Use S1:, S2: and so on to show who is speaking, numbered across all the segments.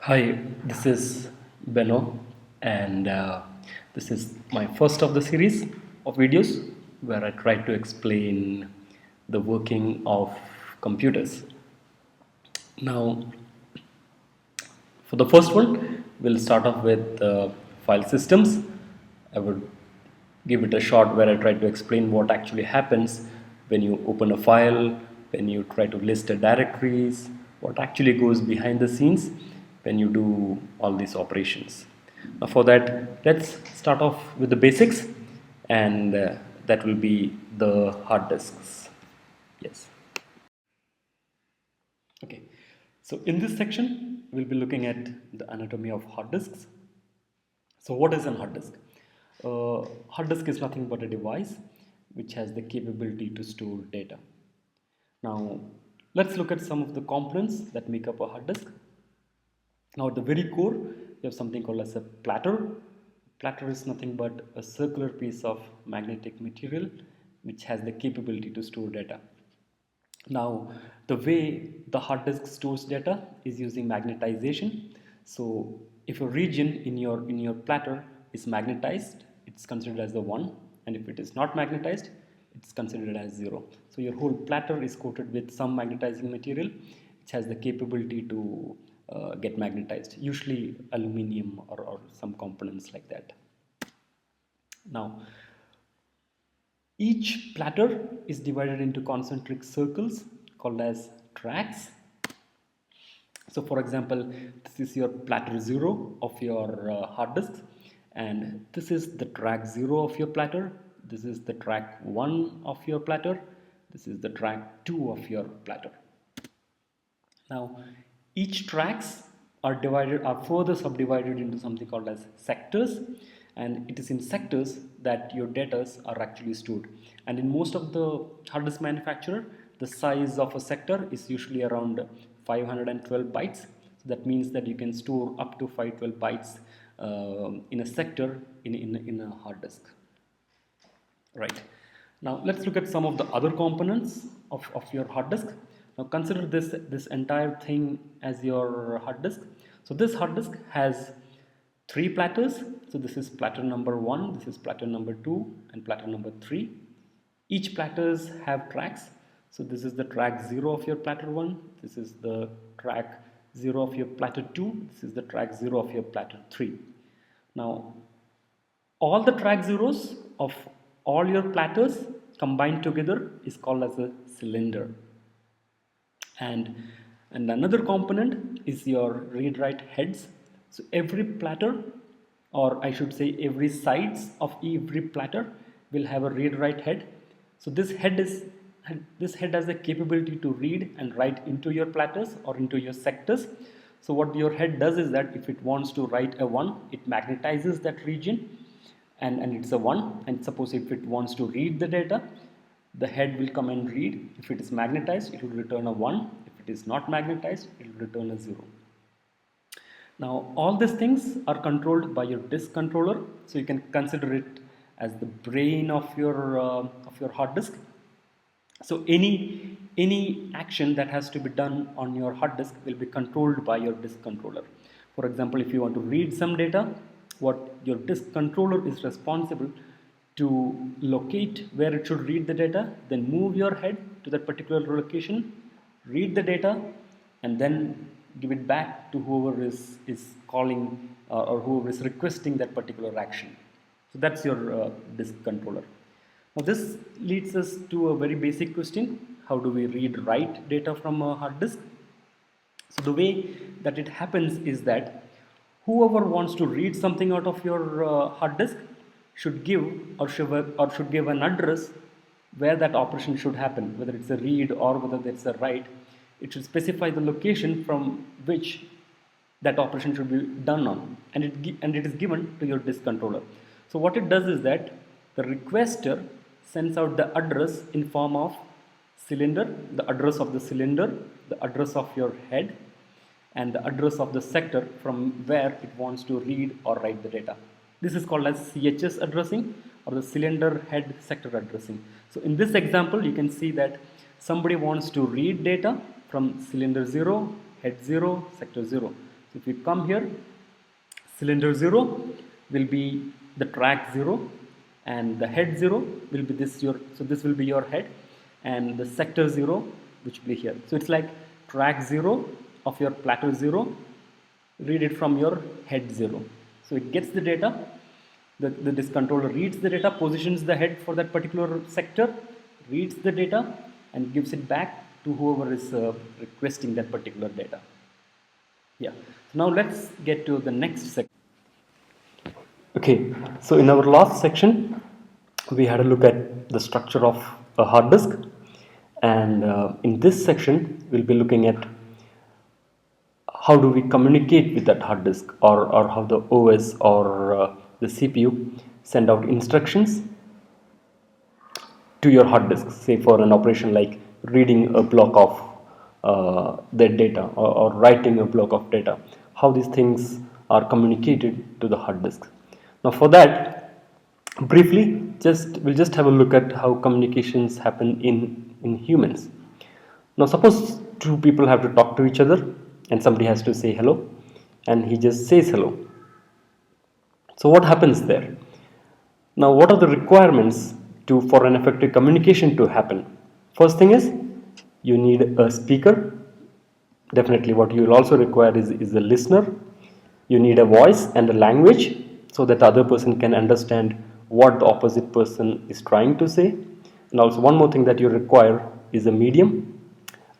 S1: Hi, this is Benno, and this is my first of the series of videos where I try to explain the working of computers. Now, for the first one, we'll start off with file systems. I would give it a shot where I try to explain what actually happens when you open a file, when you try to list the directories, what actually goes behind the scenes when you do all these operations. Now for that, let's start off with the basics, and that will be the hard disks. Yes. Okay, so in this section, we'll be looking at the anatomy of hard disks. So what is an hard disk? Hard disk is nothing but a device which has the capability to store data. Now, let's look at some of the components that make up a hard disk. Now, at the very core, you have something called as a platter. Platter is nothing but a circular piece of magnetic material which has the capability to store data. Now, the way the hard disk stores data is using magnetization. So, if a region in your platter is magnetized, it's considered as the 1, and if it is not magnetized, it's considered as 0. So, your whole platter is coated with some magnetizing material which has the capability to get magnetized, usually aluminum or some components like that. Now, each platter is divided into concentric circles called as tracks. So for example, this is your platter 0 of your hard disk, and this is the track 0 of your platter, this is the track 1 of your platter, this is the track 2 of your platter. Now, each tracks are further subdivided into something called as sectors, and it is in sectors that your data are actually stored. And in most of the hard disk manufacturer, the size of a sector is usually around 512 bytes. So that means that you can store up to 512 bytes in a sector in a hard disk. Right. Now let's look at some of the other components of your hard disk. Now consider this entire thing as your hard disk. So this hard disk has three platters. So this is platter number 1, this is platter number 2, and platter number 3. Each platters have tracks. So this is the track 0 of your platter 1, this is the track 0 of your platter 2, this is the track 0 of your platter 3. Now all the track zeros of all your platters combined together is called as a cylinder. And another component is your read write heads. So every platter, or I should say every sides of every platter, will have a read write head. So this head has the capability to read and write into your platters or into your sectors. So what your head does is that if it wants to write a 1, it magnetizes that region, and it's a 1. And suppose if it wants to read the data, the head will come and read. If it is magnetized, it will return a 1. If it is not magnetized, it will return a 0. Now all these things are controlled by your disk controller, so you can consider it as the brain of your hard disk. So any action that has to be done on your hard disk will be controlled by your disk controller. For example, if you want to read some data, what your disk controller is responsible to locate where it should read the data, then move your head to that particular location, read the data, and then give it back to whoever is calling or whoever is requesting that particular action. So that's your disk controller. Now this leads us to a very basic question: how do we read write data from a hard disk? So the way that it happens is that whoever wants to read something out of your hard disk should give or should give an address where that operation should happen, whether it's a read or whether it's a write. It should specify the location from which that operation should be done on, and it is given to your disk controller. So what it does is that the requester sends out the address in form of cylinder, the address of the cylinder, the address of your head, and the address of the sector from where it wants to read or write the data. This is called as CHS addressing, or the cylinder head sector addressing. So in this example, you can see that somebody wants to read data from cylinder 0, head 0, sector 0. So if you come here, cylinder 0 will be the track 0, and the head 0 will be this so this will be your head, and the sector 0 which will be here. So it's like track 0 of your platter 0, read it from your head 0. So it gets the data, this controller reads the data, positions the head for that particular sector, reads the data and gives it back to whoever is requesting that particular data. Yeah. So now let's get to the next section. Okay, so in our last section, we had a look at the structure of a hard disk, and in this section, we'll be looking at how do we communicate with that hard disk, or how the OS or the CPU send out instructions to your hard disk, say for an operation like reading a block of the data, or writing a block of data, how these things are communicated to the hard disk. Now for that, briefly, we'll just have a look at how communications happen in humans. Now suppose two people have to talk to each other, and somebody has to say hello, and he just says hello. So what happens there? Now what are the requirements for an effective communication to happen? First thing is, you need a speaker. Definitely what you will also require is a listener. You need a voice and a language, so that the other person can understand what the opposite person is trying to say. And also one more thing that you require is a medium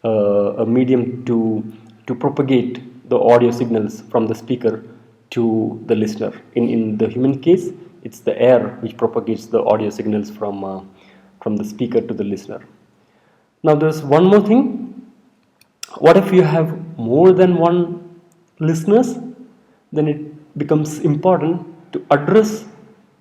S1: to propagate the audio signals from the speaker to the listener. In the human case, it's the air which propagates the audio signals from the speaker to the listener. Now there's one more thing. What if you have more than one listeners? Then it becomes important to address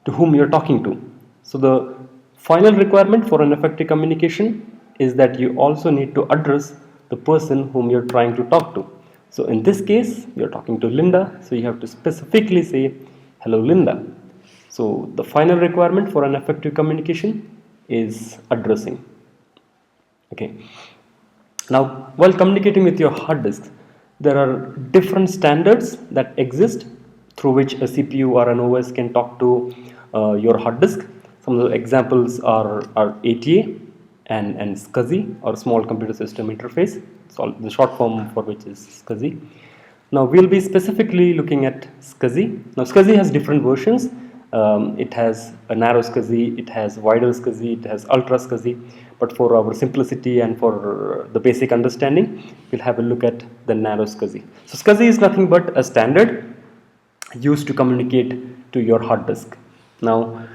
S1: to whom you're talking to. So the final requirement for an effective communication is that you also need to address the person whom you're trying to talk to. So in this case, you're talking to Linda, so you have to specifically say, hello Linda. So the final requirement for an effective communication is addressing. Okay. Now, while communicating with your hard disk, there are different standards that exist through which a CPU or an OS can talk to your hard disk. Some of the examples are ATA and SCSI, or Small Computer System Interface. So the short form for which is SCSI. Now we'll be specifically looking at SCSI. Now SCSI has different versions. It has a narrow SCSI, it has wider SCSI, it has ultra SCSI. But for our simplicity and for the basic understanding, we'll have a look at the narrow SCSI. So SCSI is nothing but a standard used to communicate to your hard disk. Now,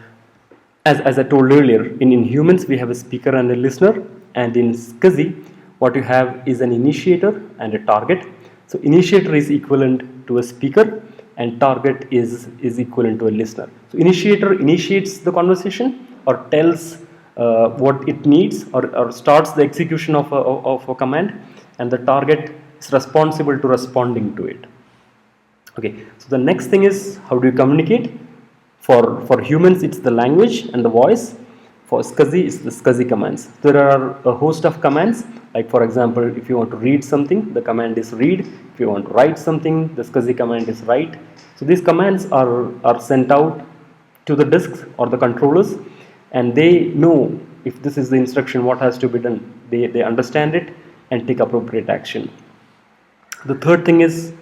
S1: as I told earlier, in humans we have a speaker and a listener, and in SCSI what you have is an initiator and a target. So initiator is equivalent to a speaker, and target is equivalent to a listener. So initiator initiates the conversation or tells what it needs, or starts the execution of a command, and the target is responsible to responding to it. Okay, so the next thing is, how do you communicate? For humans, it's the language and the voice. For SCSI, it's the SCSI commands. There are a host of commands, like for example, if you want to read something, the command is read. If you want to write something, the SCSI command is write. So these commands are sent out to the disks or the controllers, and they know if this is the instruction, what has to be done. They understand it and take appropriate action. The third thing is,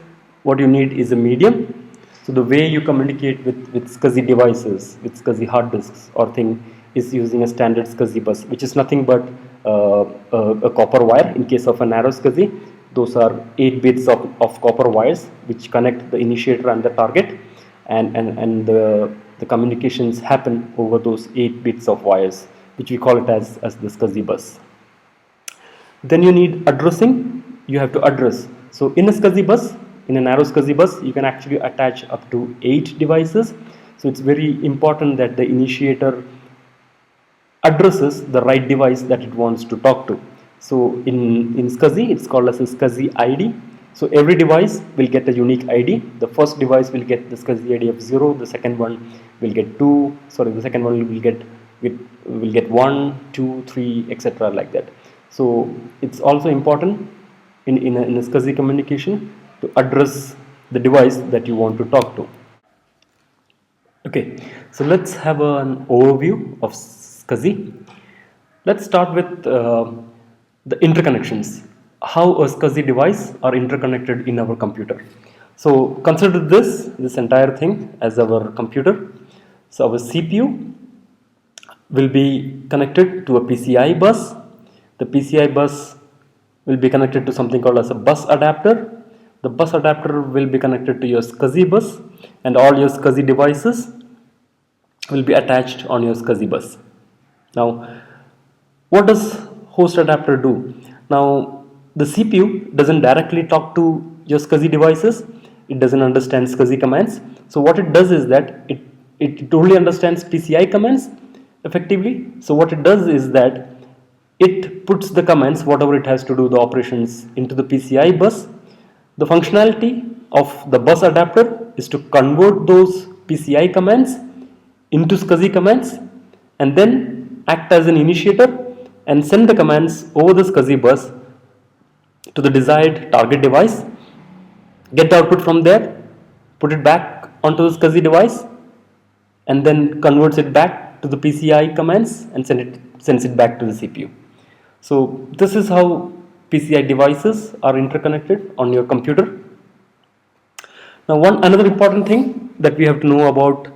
S1: what you need is a medium. So the way you communicate with SCSI devices, with SCSI hard disks or thing, is using a standard SCSI bus, which is nothing but a copper wire. In case of a narrow SCSI, those are 8 bits of copper wires which connect the initiator and the target, and the communications happen over those 8 bits of wires, which we call it as the SCSI bus. Then you need addressing. You have to address. So in a SCSI bus, in a narrow SCSI bus, you can actually attach up to 8 devices. So it's very important that the initiator addresses the right device that it wants to talk to. So in SCSI, it's called as a SCSI ID. So every device will get a unique ID. The first device will get the SCSI ID of 0. The second one will get 2. Sorry, the second one will get 1, 2, 3, etc. like that. So it's also important in a SCSI communication to address the device that you want to talk to. Okay, so let's have an overview of SCSI. Let's start with the interconnections. How a SCSI device are interconnected in our computer. So consider this entire thing as our computer. So our CPU will be connected to a PCI bus. The PCI bus will be connected to something called as a bus adapter. The bus adapter will be connected to your SCSI bus, and all your SCSI devices will be attached on your SCSI bus. Now, what does host adapter do? Now, the CPU doesn't directly talk to your SCSI devices. It doesn't understand SCSI commands. So what it does is that it only understands PCI commands effectively. So what it does is that it puts the commands, whatever it has to do, the operations, into the PCI bus. The functionality of the bus adapter is to convert those PCI commands into SCSI commands and then act as an initiator and send the commands over the SCSI bus to the desired target device, get the output from there, put it back onto the SCSI device, and then converts it back to the PCI commands and sends it back to the CPU. So this is how PCI devices are interconnected on your computer. Now another important thing that we have to know about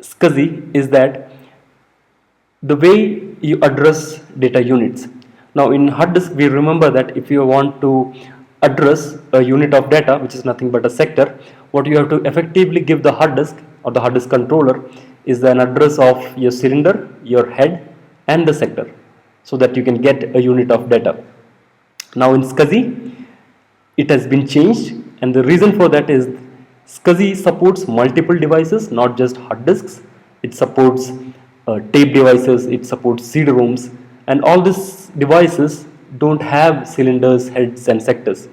S1: SCSI is that the way you address data units. Now in Hardisk we remember that if you want to address a unit of data, which is nothing but a sector, what you have to effectively give the Hardisk or the Hardisk controller is an address of your cylinder, your head and the sector, so that you can get a unit of data. Now in SCSI it has been changed, and the reason for that is SCSI supports multiple devices, not just hard disks. It supports tape devices, it supports CD-ROMs, and all these devices don't have cylinders, heads and sectors.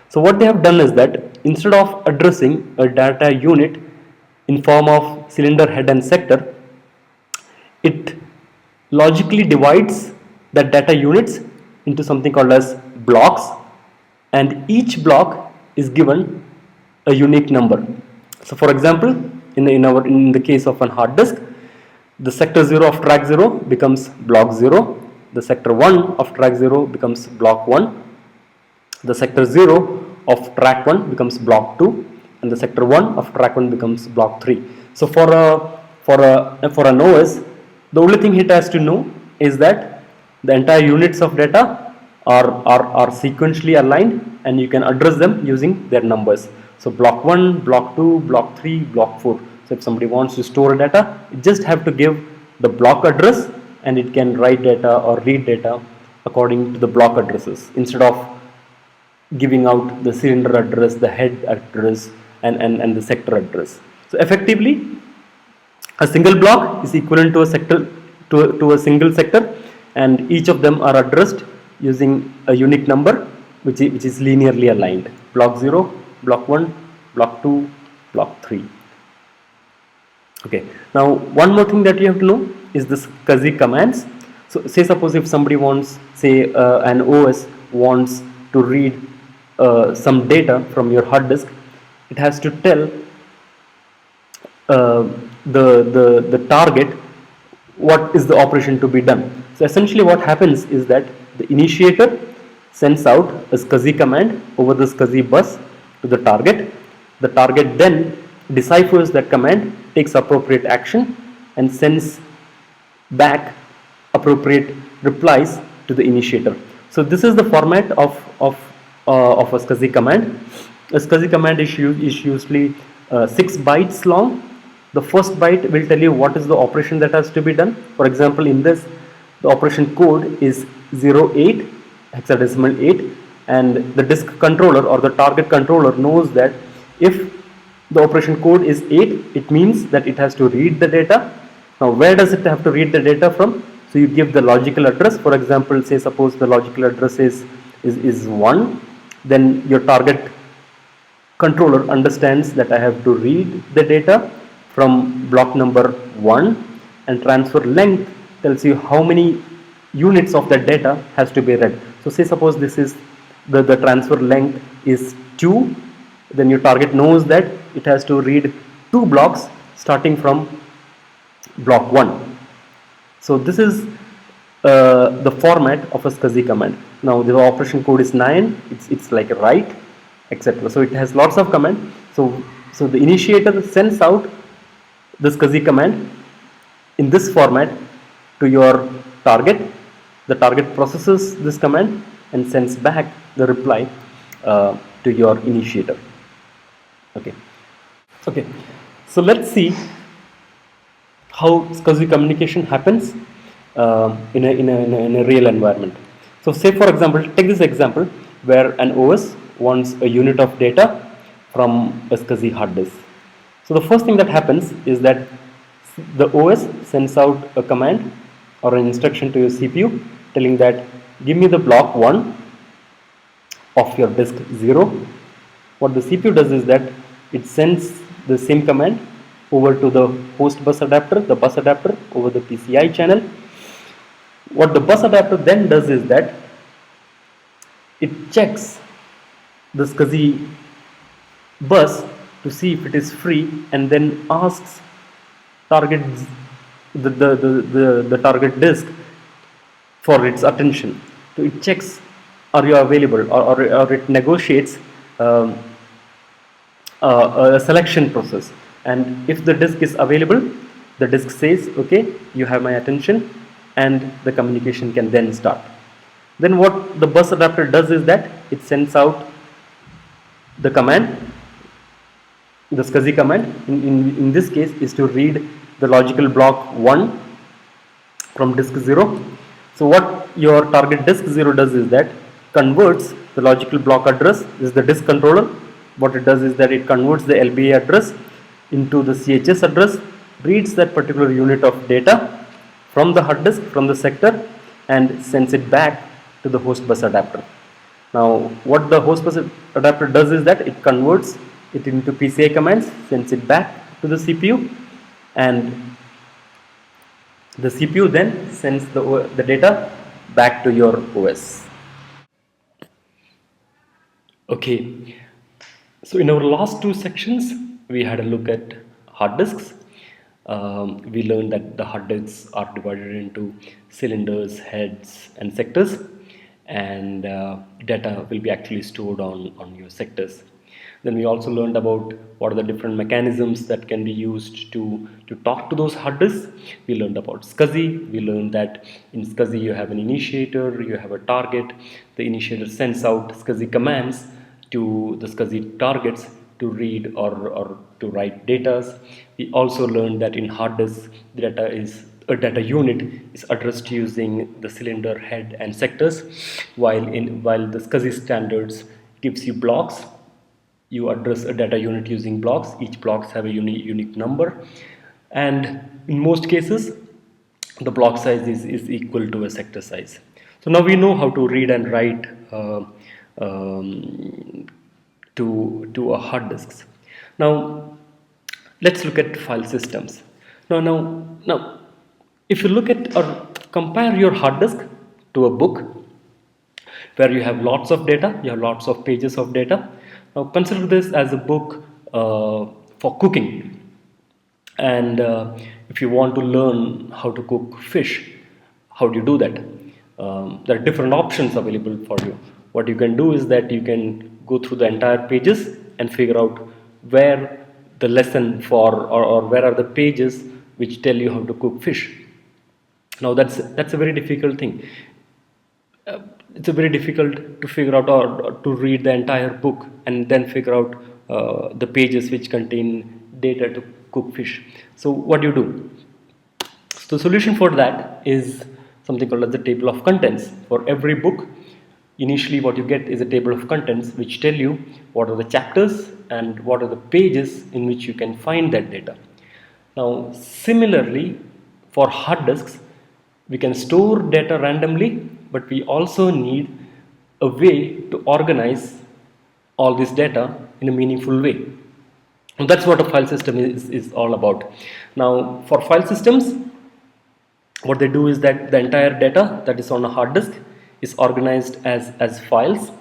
S1: So what they have done is that instead of addressing a data unit in form of cylinder, head and sector, it logically divides the data units into something called as blocks, and each block is given a unique number. So for example, in the case of an hard disk, the sector 0 of track 0 becomes block 0, the sector 1 of track 0 becomes block 1, the sector 0 of track 1 becomes block 2, and the sector 1 of track 1 becomes block 3. So for an OS, the only thing it has to know is that the entire units of data are sequentially aligned, and you can address them using their numbers. So block 1, block 2, block 3, block 4. So if somebody wants to store data, it just have to give the block address, and it can write data or read data according to the block addresses, instead of giving out the cylinder address, the head address and the sector address. So effectively, a single block is equivalent to a sector, to a single sector, and each of them are addressed using a unique number which is linearly aligned. Block 0, block 1, block 2, block 3. Okay, now one more thing that you have to know is the SCSI commands. So say suppose if somebody wants, say an OS wants to read some data from your hard disk, it has to tell the target what is the operation to be done. So essentially what happens is that the initiator sends out a SCSI command over the SCSI bus to the target. The target then deciphers that command, takes appropriate action and sends back appropriate replies to the initiator. So this is the format of a SCSI command. A SCSI command is usually 6 bytes long. The first byte will tell you what is the operation that has to be done. For example, in this, the operation code is 08, hexadecimal 8, and the disk controller or the target controller knows that if the operation code is 8, it means that it has to read the data. Now where does it have to read the data from? So you give the logical address. For example, say suppose the logical address is 1, then your target controller understands that I have to read the data from block number 1, and transfer length tells you how many units of that data has to be read. So say suppose this is the transfer length is 2, then your target knows that it has to read 2 blocks starting from block 1. So this is the format of a SCSI command. Now the operation code is 9, it's like a write, etc. So it has lots of command. So the initiator sends out the SCSI command in this format to your target. The target processes this command and sends back the reply to your initiator. Okay, so let's see how SCSI communication happens in a real environment. So say for example, take this example where an OS wants a unit of data from a SCSI hard disk. So the first thing that happens is that the OS sends out a command or an instruction to your CPU telling that give me the block 1 of your disk 0. What the CPU does is that it sends the same command over to the host bus adapter, the bus adapter over the PCI channel. What the bus adapter then does is that it checks the SCSI bus to see if it is free and then asks target the target disk for its attention. So it checks are you available, or it negotiates a selection process, and if the disk is available, the disk says okay, you have my attention, and the communication can then start. Then what the bus adapter does is that it sends out the command, the SCSI command in this case is to read the logical block 1 from disk 0. So what your target disk 0 does is that converts the logical block address, this is the disk controller. What it does is that it converts the LBA address into the CHS address, reads that particular unit of data from the hard disk, from the sector, and sends it back to the host bus adapter. Now what the host bus adapter does is that it converts it into PCI commands, sends it back to the CPU, and the CPU then sends the data back to your OS. Okay, so in our last 2 sections we had a look at hard disks. We learned that the hard disks are divided into cylinders, heads, and sectors, and data will be actually stored on your sectors. Then we also learned about what are the different mechanisms that can be used to talk to those hard disks. We learned about SCSI. We learned that in SCSI you have an initiator, you have a target. The initiator sends out SCSI commands to the SCSI targets to read or to write data. We also learned that in hard disks, a data unit is addressed using the cylinder, head, and sectors, while the SCSI standards gives you blocks. You address a data unit using blocks. Each blocks have a unique number, and in most cases the block size is equal to a sector size. So now we know how to read and write to a hard disks. Now let's look at file systems. Now if you look at or compare your hard disk to a book where you have lots of data, you have lots of pages of data. Now consider this as a book for cooking, and if you want to learn how to cook fish, how do you do that? There are different options available for you. What you can do is that you can go through the entire pages and figure out where the lesson or where are the pages which tell you how to cook fish. Now that's a very difficult thing. It's very difficult to figure out or to read the entire book and then figure out the pages which contain data to cook fish. So what do you do? So the solution for that is something called as the table of contents. For every book, initially what you get is a table of contents which tell you what are the chapters and what are the pages in which you can find that data. Now similarly, for hard disks, we can store data randomly, but we also need a way to organize all this data in a meaningful way. And that's what a file system is all about. Now for file systems, what they do is that the entire data that is on a hard disk is organized as files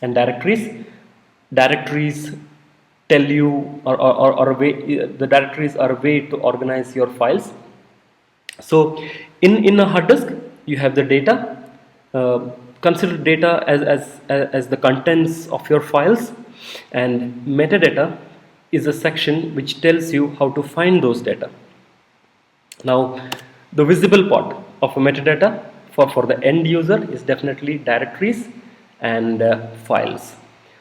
S1: and directories. Directories tell you, or a way, the directories are a way to organize your files. So in a hard disk, you have the data. Consider data as the contents of your files, and metadata is a section which tells you how to find those data. Now, the visible part of a metadata for the end user is definitely directories and files.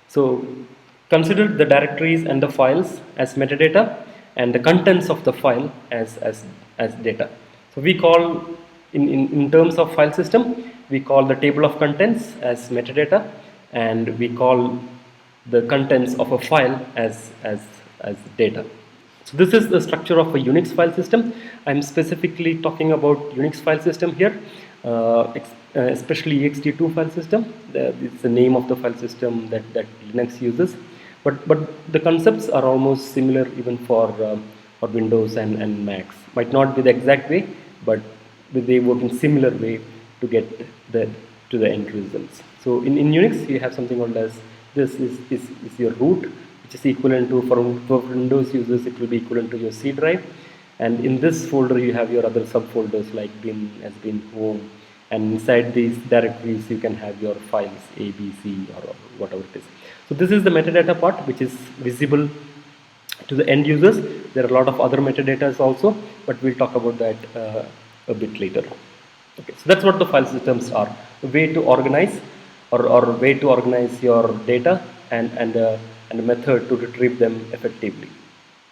S1: So consider the directories and the files as metadata, and the contents of the file as data. So we call, in terms of file system, we call the table of contents as metadata, and we call the contents of a file as data. So this is the structure of a Unix file system. I'm specifically talking about Unix file system here, especially ext2 file system. It's the name of the file system that Linux uses. But the concepts are almost similar even for Windows and Macs. Might not be the exact way, but they work in similar way to get to the end results. So in Unix, you have something called as, this is your root, which is equivalent to, for Windows users, it will be equivalent to your C drive. And in this folder, you have your other subfolders like bin, as bin, home, and inside these directories, you can have your files A, B, C, or whatever it is. So this is the metadata part, which is visible to the end users. There are a lot of other metadatas also, but we'll talk about that a bit later. Okay, so that's what the file systems are: a way to organize, or a way to organize your data, and a method to retrieve them effectively.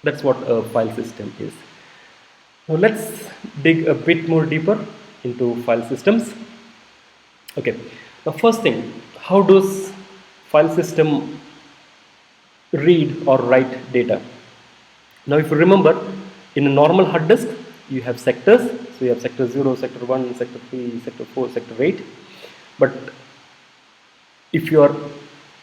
S1: That's what a file system is. Now let's dig a bit more deeper into file systems. Okay, now first thing, how does file system read or write data? Now if you remember, in a normal hard disk, you have sectors. So you have sector 0, sector 1, sector 3, sector 4, sector 8. But if you are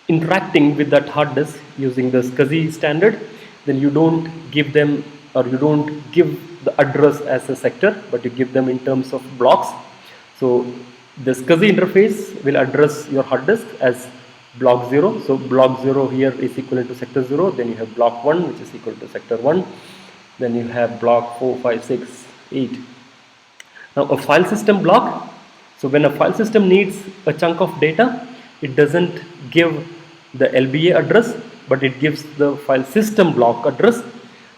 S1: interacting with that hard disk using the SCSI standard, then you don't give them, or you don't give the address as a sector, but you give them in terms of blocks. So the SCSI interface will address your hard disk as block 0. So block 0 here is equivalent to sector 0. Then you have block 1, which is equal to sector 1. Then you have block 4, 5, 6, 8. Now a file system block. So when a file system needs a chunk of data, it doesn't give the LBA address, but it gives the file system block address.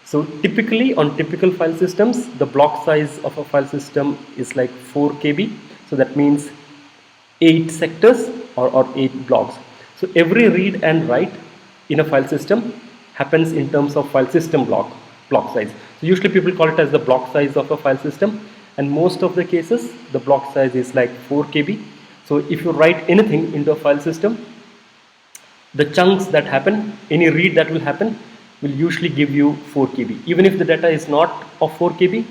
S1: So typically on typical file systems, the block size of a file system is like 4 KB. So that means 8 sectors or 8 blocks. So every read and write in a file system happens in terms of file system block size. So usually people call it as the block size of a file system, and most of the cases the block size is like 4 KB. So if you write anything into a file system, the chunks that happen, any read that will happen, will usually give you 4 KB. Even if the data is not of 4 KB,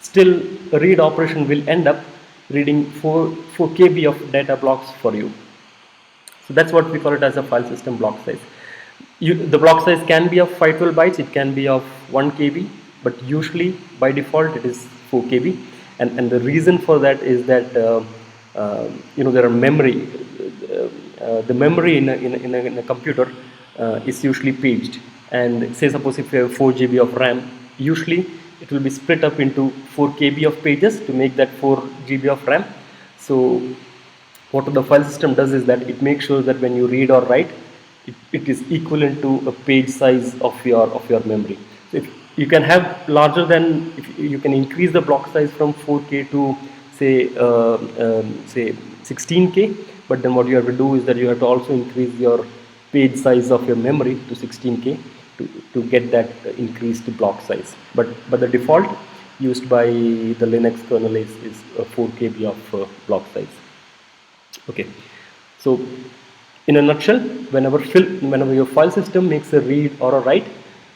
S1: still a read operation will end up reading 4 KB of data blocks for you. So that's what we call it as a file system block size. The block size can be of 512 bytes, it can be of 1 KB, but usually by default it is 4 KB. And the reason for that is that there are memory. The memory in a computer is usually paged, and say suppose if you have 4 GB of RAM, usually it will be split up into 4 KB of pages to make that 4 GB of RAM. So what the file system does is that it makes sure that when you read or write, it is equivalent to a page size of your memory. So if you can have larger than, if you can increase the block size from 4K to say 16K, but then what you have to do is that you have to also increase your page size of your memory to 16K to get that increased block size. But the default used by the Linux kernel is 4 KB of block size. Okay, so in a nutshell, whenever your file system makes a read or a write,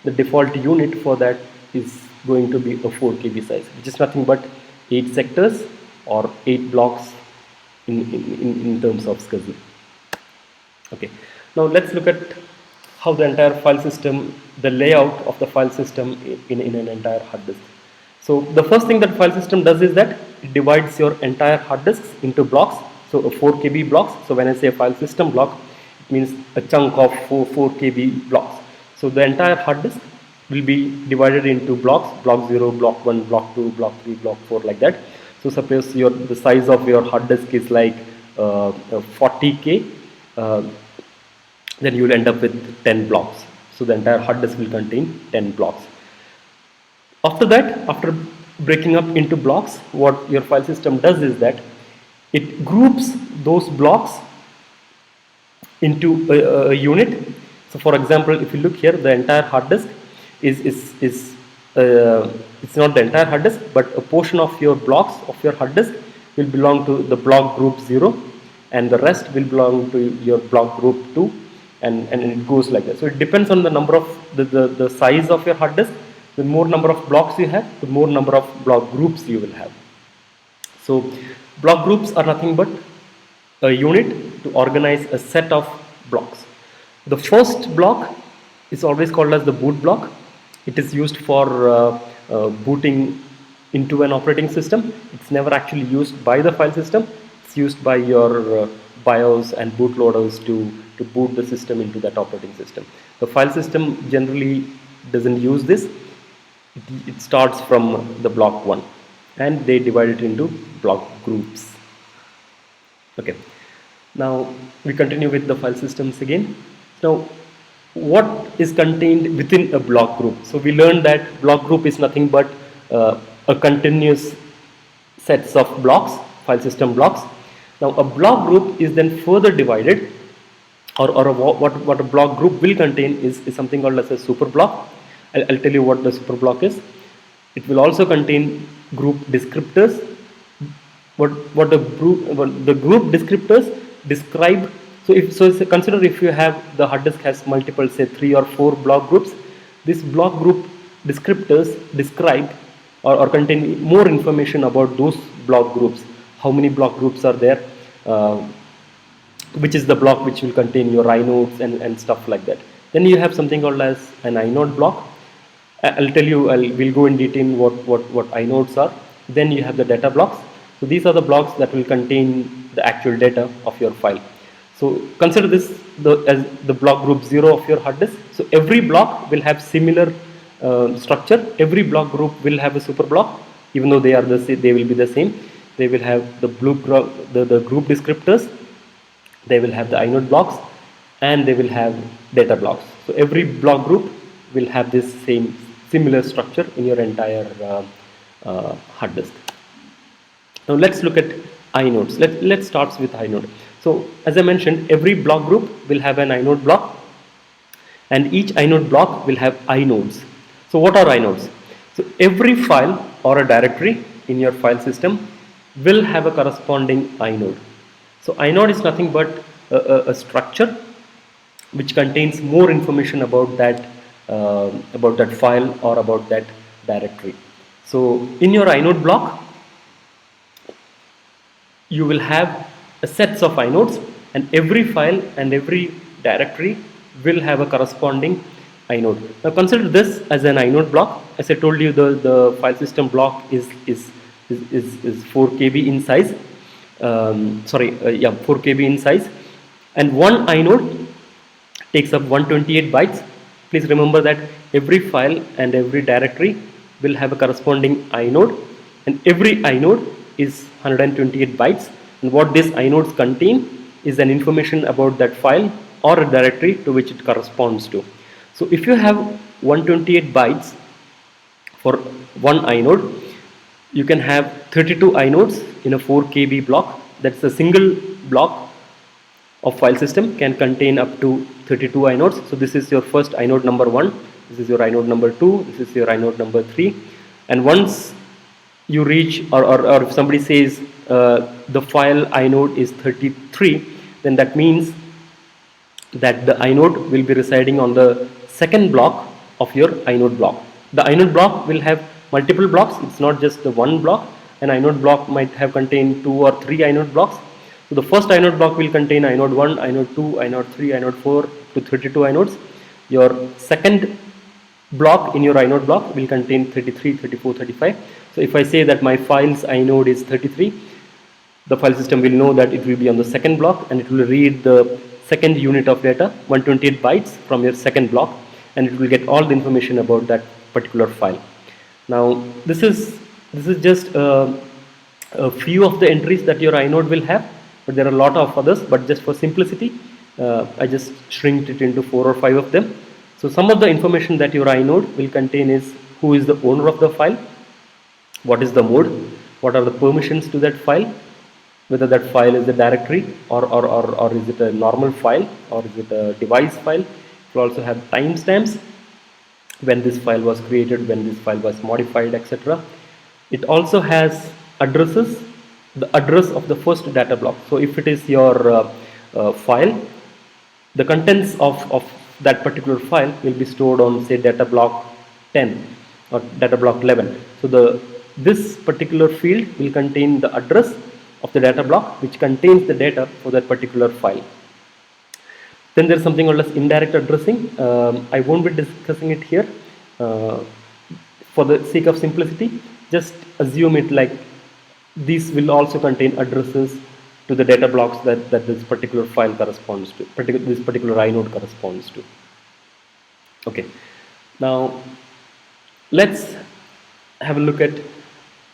S1: the default unit for that is going to be a 4 KB size, which is nothing but 8 sectors or 8 blocks in terms of SCSI. Okay, now let's look at how the entire file system, the layout of the file system in an entire hard disk. So the first thing that file system does is that it divides your entire hard disks into blocks. So a 4 KB blocks. So when I say a file system block, it means a chunk of 4 KB blocks. So the entire hard disk will be divided into blocks, block 0, block 1, block 2, block 3, block 4, like that. So suppose the size of your hard disk is like 40K, then you will end up with 10 blocks. So the entire hard disk will contain 10 blocks. After that, after breaking up into blocks, what your file system does is that it groups those blocks into a unit. So for example, if you look here, the entire hard disk is it's not the entire hard disk, but a portion of your blocks of your hard disk will belong to the block group 0, and the rest will belong to your block group 2, and it goes like that. So it depends on the number of the size of your hard disk. The more number of blocks you have, the more number of block groups you will have. So block groups are nothing but a unit to organize a set of blocks. The first block is always called as the boot block. It is used for booting into an operating system. It's never actually used by the file system. It's used by your BIOS and bootloaders to boot the system into that operating system. The file system generally doesn't use this. It starts from the block 1, and they divide it into block groups. Okay, now we continue with the file systems again. Now, what is contained within a block group? So we learned that block group is nothing but a continuous sets of blocks, file system blocks. Now a block group is then further divided, or what a block group will contain is something called as a super block. I'll tell you what the super block is. It will also contain group descriptors. What the group descriptors describe. So consider if you have the hard disk has multiple, say 3 or 4 block groups. This block group descriptors describe or contain more information about those block groups. How many block groups are there? Which is the block which will contain your inodes and stuff like that. Then you have something called as an inode block. I'll tell you, we'll go in detail what inodes are. Then you have the data blocks. So these are the blocks that will contain the actual data of your file. So consider this as the block group 0 of your hard disk. So every block will have similar structure. Every block group will have a super block, even though they will be the same. They will have the group descriptors. They will have the inode blocks, and they will have data blocks. So every block group will have this similar structure in your entire hard disk. Now let's look at inodes. Let's start with inode. So as I mentioned, every block group will have an inode block, and each inode block will have inodes. So what are inodes? So every file or a directory in your file system will have a corresponding inode. So inode is nothing but a structure which contains more information about that file or about that directory. So in your inode block, you will have a sets of inodes, and every file and every directory will have a corresponding inode. Now consider this as an inode block. As I told you, the file system block is 4 KB in size. 4 KB in size, and one inode takes up 128 bytes. Please remember that every file and every directory will have a corresponding inode, and every inode is 128 bytes. And what these inodes contain is an information about that file or a directory to which it corresponds to. So if you have 128 bytes for one inode, you can have 32 inodes in a 4 KB block. That's a single block of file system can contain up to 32 inodes. So this is your first inode number 1, this is your inode number 2, this is your inode number 3, and once you reach or if somebody says the file inode is 33, then that means that the inode will be residing on the second block of your inode block. The inode block will have multiple blocks. It's not just the one block. An inode block might have contained 2 or 3 inode blocks. So the first inode block will contain inode 1, inode 2, inode 3, inode 4 to 32 inodes. Your second block in your inode block will contain 33, 34, 35. So if I say that my file's inode is 33, the file system will know that it will be on the second block, and it will read the second unit of data, 128 bytes from your second block, and it will get all the information about that particular file. Now this is just a few of the entries that your inode will have, but there are a lot of others, but just for simplicity I just shrinked it into 4 or 5 of them. So some of the information that your inode will contain is who is the owner of the file, what is the mode, what are the permissions to that file, whether that file is a directory or is it a normal file or is it a device file. It will also have timestamps, when this file was created, when this file was modified, etc. It also has addresses, the address of the first data block. So if it is your file, the contents of that particular file will be stored on, say, data block 10 or data block 11. So this particular field will contain the address of the data block which contains the data for that particular file. Then there is something called as indirect addressing. I won't be discussing it here. For the sake of simplicity, just assume it like these will also contain addresses to the data blocks that this particular file corresponds to, this particular inode corresponds to. Okay, now let's have a look at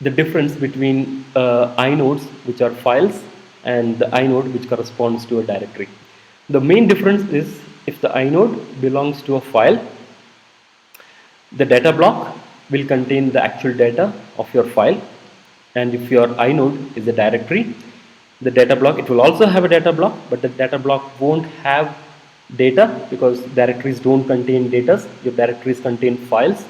S1: the difference between inodes, which are files, and the inode which corresponds to a directory. The main difference is if the inode belongs to a file, the data block will contain the actual data of your file, and if your inode is a directory, the data block, it will also have a data block, but the data block won't have data because directories don't contain data. Your directories contain files.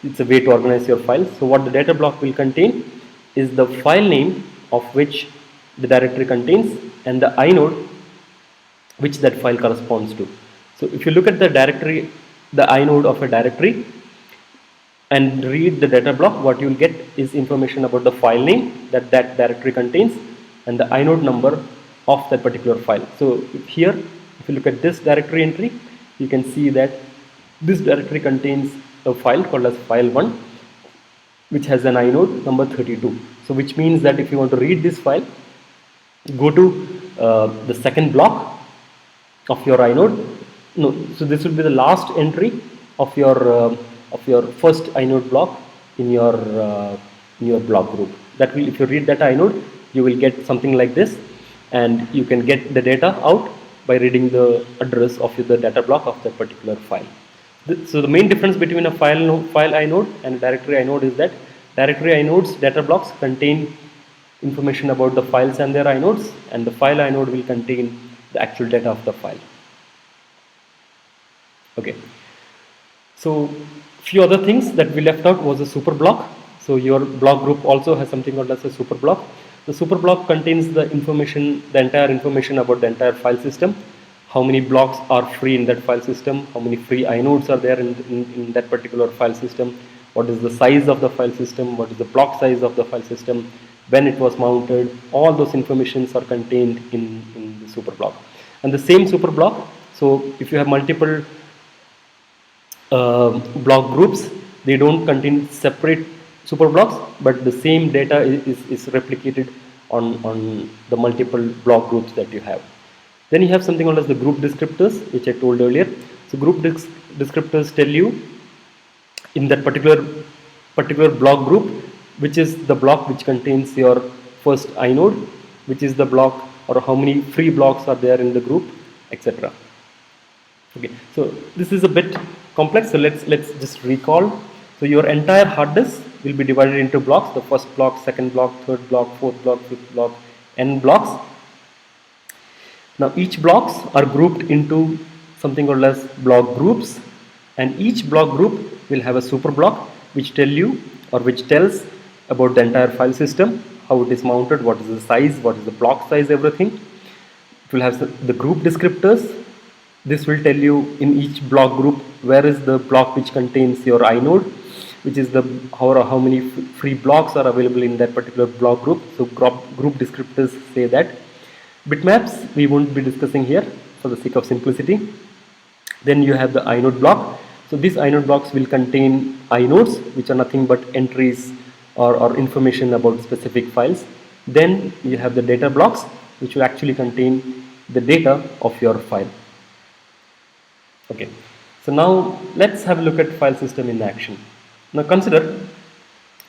S1: It's a way to organize your files. So what the data block will contain is the file name of which the directory contains and the inode which that file corresponds to. So if you look at the directory, the inode of a directory, and read the data block, what you will get is information about the file name that directory contains and the inode number of that particular file. So here, if you look at this directory entry, you can see that this directory contains a file called as file1, which has an inode number 32. So which means that if you want to read this file, go to the second block of your inode. No, so this will be the last entry of your first inode block in your block group. That will, if you read that inode, you will get something like this, and you can get the data out by reading the address of the data block of that particular file. So the main difference between a file inode and a directory inode is that directory inodes data blocks contain information about the files and their inodes, and the file inode will contain the actual data of the file. Okay, so few other things that we left out was a super block. So your block group also has something called as a super block. The super block contains the information, the entire information about the entire file system. How many blocks are free in that file system, how many free inodes are there in that particular file system, what is the size of the file system, what is the block size of the file system, when it was mounted. All those informations are contained in the super block. And the same super block, so if you have multiple block groups, they don't contain separate super blocks, but the same data is replicated on the multiple block groups that you have. Then you have something called as the group descriptors, which I told earlier. So group descriptors tell you in that particular block group which is the block which contains your first inode, which is the block, or how many free blocks are there in the group, etc. Okay, so this is a bit complex, so let's just recall. So your entire hard disk will be divided into blocks: the first block, second block, third block, fourth block, fifth block, n blocks. Now each blocks are grouped into something called as block groups, and each block group will have a super block which tell you, or which tells about the entire file system, how it is mounted, what is the size, what is the block size, everything. It will have the group descriptors. This will tell you in each block group where is the block which contains your inode, which is the how many free blocks are available in that particular block group. So group descriptors say that. Bitmaps we won't be discussing here for the sake of simplicity. Then you have the inode block. So these inode blocks will contain inodes, which are nothing but entries or information about specific files. Then you have the data blocks, which will actually contain the data of your file. Okay, So now let's have a look at file system in action. Now consider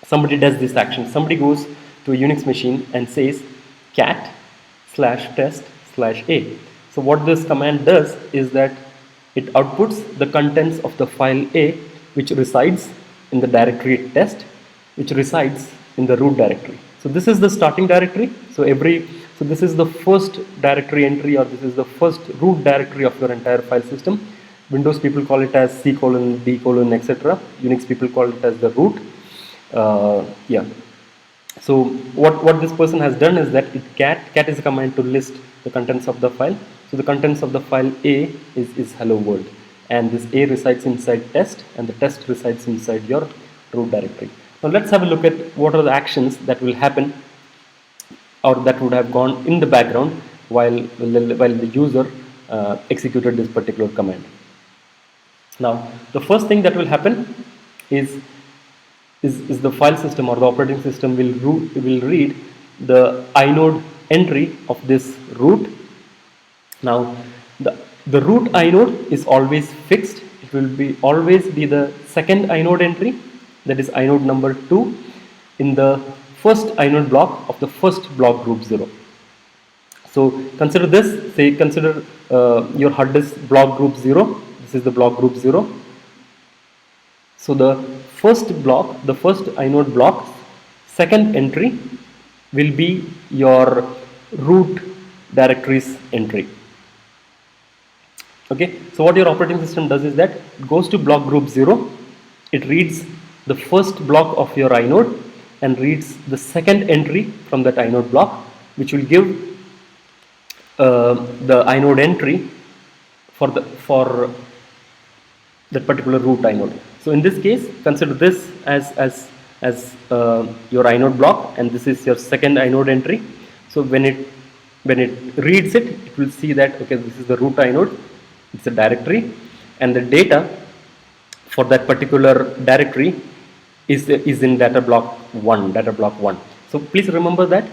S1: somebody does this action. Somebody goes to a Unix machine and says cat /test/a. So what this command does is that it outputs the contents of the file A, which resides in the directory test, which resides in the root directory. So this is the starting directory. So this is the first directory entry, or this is the first root directory of your entire file system. Windows people call it as C:, D:, etc. Unix people call it as the root. Yeah. So what this person has done is that cat is a command to list the contents of the file. So the contents of the file A is hello world, and this A resides inside test, and the test resides inside your root directory. Now let's have a look at what are the actions that will happen, or that would have gone in the background while the user executed this particular command. Now the first thing that will happen is the file system, or the operating system will read the inode entry of this root. Now the root inode is always fixed. It will always be the second inode entry, that is inode number 2 in the first inode block of the first block group 0. So consider this, consider your hard disk block group 0. This is the block group 0. So the first inode block's second entry will be your root directory's entry. Okay, so what your operating system does is that it goes to block group 0, it reads the first block of your inode and reads the second entry from that inode block, which will give the inode entry for that particular root inode. So in this case, consider this as your inode block, and this is your second inode entry. So when it reads it, it will see that okay, this is the root inode, it's a directory, and the data for that particular directory is in data block 1. So please remember that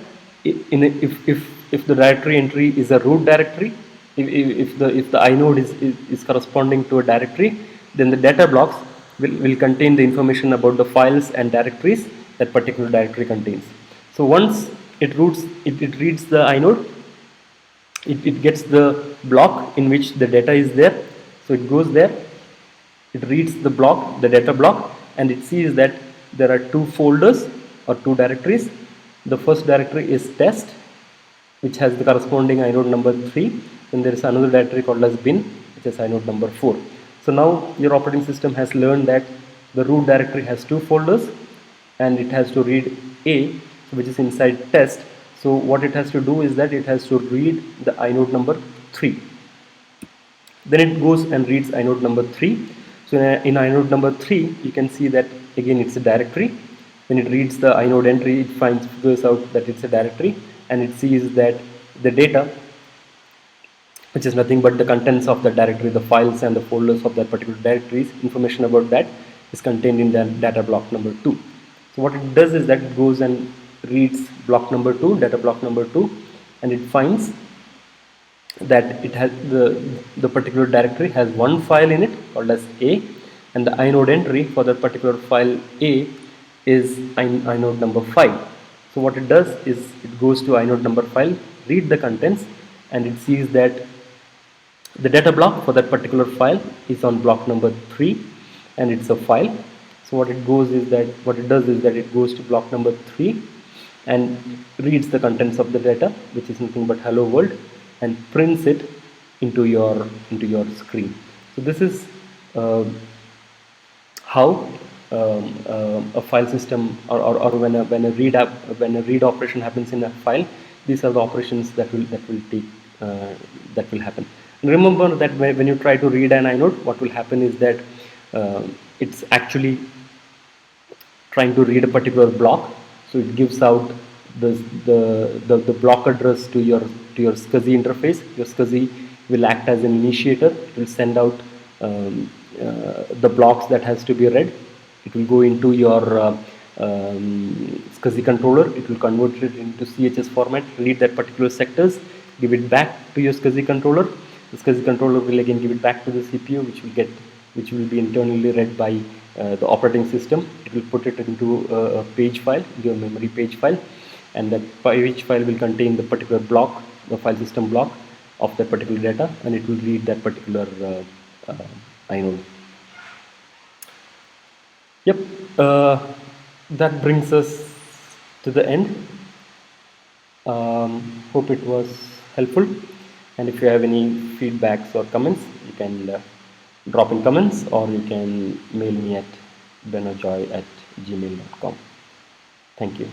S1: if the directory entry is a root directory, if the inode is corresponding to a directory, then the data blocks will contain the information about the files and directories that particular directory contains. So once it reads the inode, it gets the block in which the data is there. So it goes there, it reads the block, the data block, and it sees that there are two folders or two directories. The first directory is test, which has the corresponding inode number 3, and there is another directory called as bin, which is inode number 4. So now your operating system has learned that the root directory has two folders and it has to read A, which is inside test. So what it has to do is that it has to read the inode number 3. Then it goes and reads inode number 3. So in inode number 3, you can see that again it's a directory. When it reads the inode entry, it figures out that it's a directory, and it sees that the data, which is nothing but the contents of the directory, the files and the folders of that particular directories, information about that is contained in the data block number 2. So what it does is that it goes and reads block number 2, data block number 2, and it finds that it has the particular directory has one file in it called as A, and the inode entry for that particular file A is inode number 5. So what it does is it goes to inode number 5, read the contents, and it sees that the data block for that particular file is on block number 3, and it's a file. So what it does is that it goes to block number 3 and reads the contents of the data, which is nothing but hello world, and prints it into your screen. So this is how a file system, or when a read operation happens in a file, these are the operations that will happen. And remember that when you try to read an inode, what will happen is that it's actually trying to read a particular block. So it gives out the block address to your SCSI interface. Your SCSI will act as an initiator. It will send out the blocks that has to be read. It will go into your SCSI controller. It will convert it into CHS format, read that particular sectors, give it back to your SCSI controller. The SCSI controller will again give it back to the CPU, which will get which will be internally read by the operating system. It will put it into a page file, your memory page file, and that page file will contain the particular block, the file system block of that particular data, and it will read that particular inode. Yep, that brings us to the end. Hope it was helpful, and if you have any feedbacks or comments, you can drop in comments, or you can mail me at bennojoy@gmail.com. Thank you.